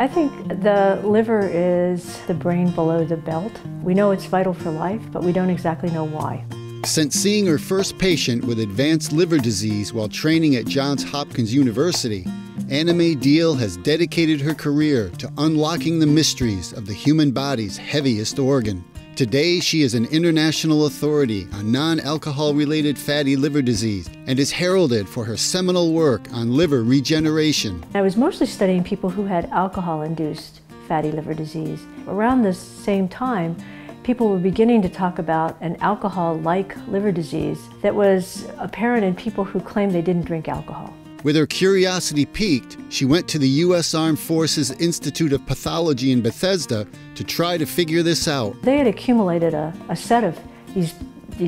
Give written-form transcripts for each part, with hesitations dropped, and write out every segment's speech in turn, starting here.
I think the liver is the brain below the belt. We know it's vital for life, but we don't exactly know why. Since seeing her first patient with advanced liver disease while training at Johns Hopkins University, Mae Diehl has dedicated her career to unlocking the mysteries of the human body's heaviest organ. Today, she is an international authority on non-alcohol-related fatty liver disease and is heralded for her seminal work on liver regeneration. I was mostly studying people who had alcohol-induced fatty liver disease. Around the same time, people were beginning to talk about an alcohol-like liver disease that was apparent in people who claimed they didn't drink alcohol. With her curiosity piqued, she went to the U.S. Armed Forces Institute of Pathology in Bethesda to try to figure this out. They had accumulated a set of these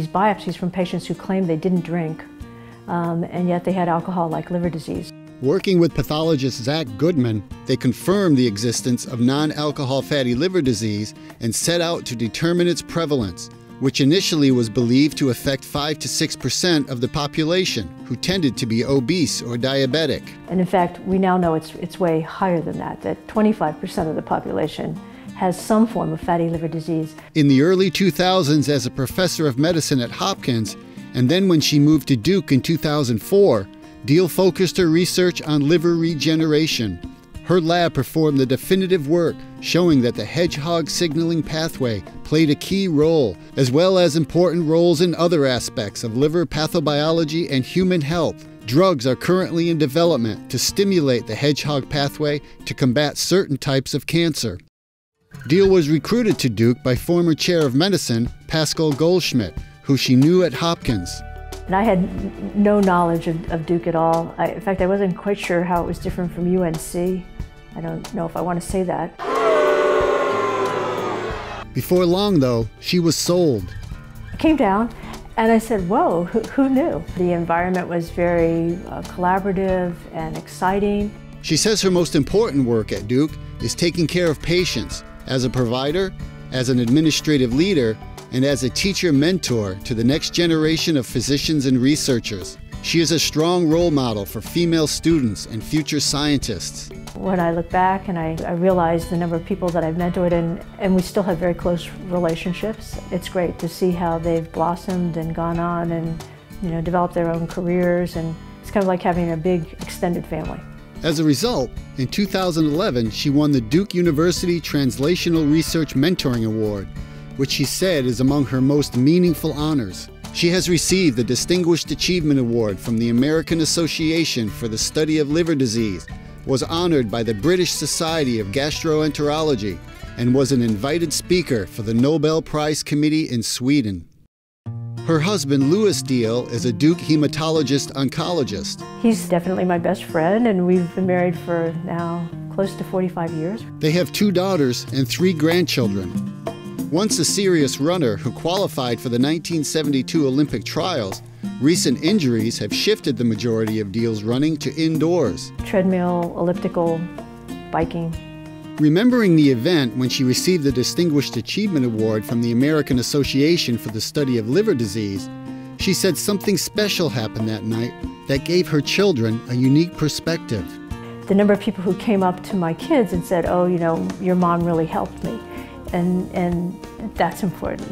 biopsies from patients who claimed they didn't drink, and yet they had alcohol-like liver disease. Working with pathologist Zach Goodman, they confirmed the existence of non-alcohol fatty liver disease and set out to determine its prevalence, which initially was believed to affect 5 to 6% of the population, who tended to be obese or diabetic. And in fact, we now know it's way higher than that 25% of the population has some form of fatty liver disease. In the early 2000s as a professor of medicine at Hopkins, and then when she moved to Duke in 2004, Diehl focused her research on liver regeneration. Her lab performed the definitive work showing that the hedgehog signaling pathway played a key role, as well as important roles in other aspects of liver pathobiology and human health. Drugs are currently in development to stimulate the hedgehog pathway to combat certain types of cancer. Diehl was recruited to Duke by former chair of medicine Pascal Goldschmidt, who she knew at Hopkins. And I had no knowledge of Duke at all. In fact, I wasn't quite sure how it was different from UNC. I don't know if I want to say that. Before long, though, she was sold. I came down and I said, whoa, who knew? The environment was very collaborative and exciting. She says her most important work at Duke is taking care of patients as a provider, as an administrative leader, and as a teacher mentor to the next generation of physicians and researchers. She is a strong role model for female students and future scientists. When I look back and I realize the number of people that I've mentored and we still have very close relationships, it's great to see how they've blossomed and gone on and developed their own careers, and it's kind of like having a big extended family. As a result, in 2011, she won the Duke University Translational Research Mentoring Award, which she said is among her most meaningful honors. She has received the Distinguished Achievement Award from the American Association for the Study of Liver Disease, was honored by the British Society of Gastroenterology, and was an invited speaker for the Nobel Prize Committee in Sweden. Her husband, Louis Diehl, is a Duke hematologist-oncologist. He's definitely my best friend, and we've been married for now close to 45 years. They have 2 daughters and 3 grandchildren. Once a serious runner who qualified for the 1972 Olympic trials, recent injuries have shifted the majority of Diehl's running to indoors. Treadmill, elliptical, biking. Remembering the event when she received the Distinguished Achievement Award from the American Association for the Study of Liver Disease, she said something special happened that night that gave her children a unique perspective. The number of people who came up to my kids and said, oh, your mom really helped me. And that's important.